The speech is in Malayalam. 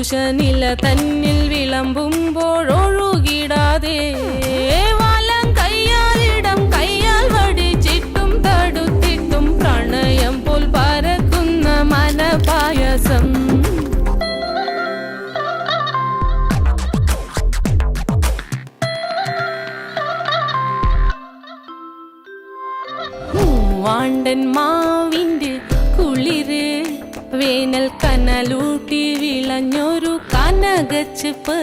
ഉഷനില തന്നിൽ വിളമ്പുമ്പോഴൊഴുകിടാതെ വലം കയ്യാലിടം കയ്യാൽ വടിച്ചിട്ടും തടുത്തിട്ടും പ്രണയം പോൽ പരക്കുന്ന മനപായസം മൂവാണ്ടൻ മാവിൻ്റെ കുളിര് വേനൽ കനലൂട്ടി വിളഞ്ഞൊരു കനകച്ചിപ്പ്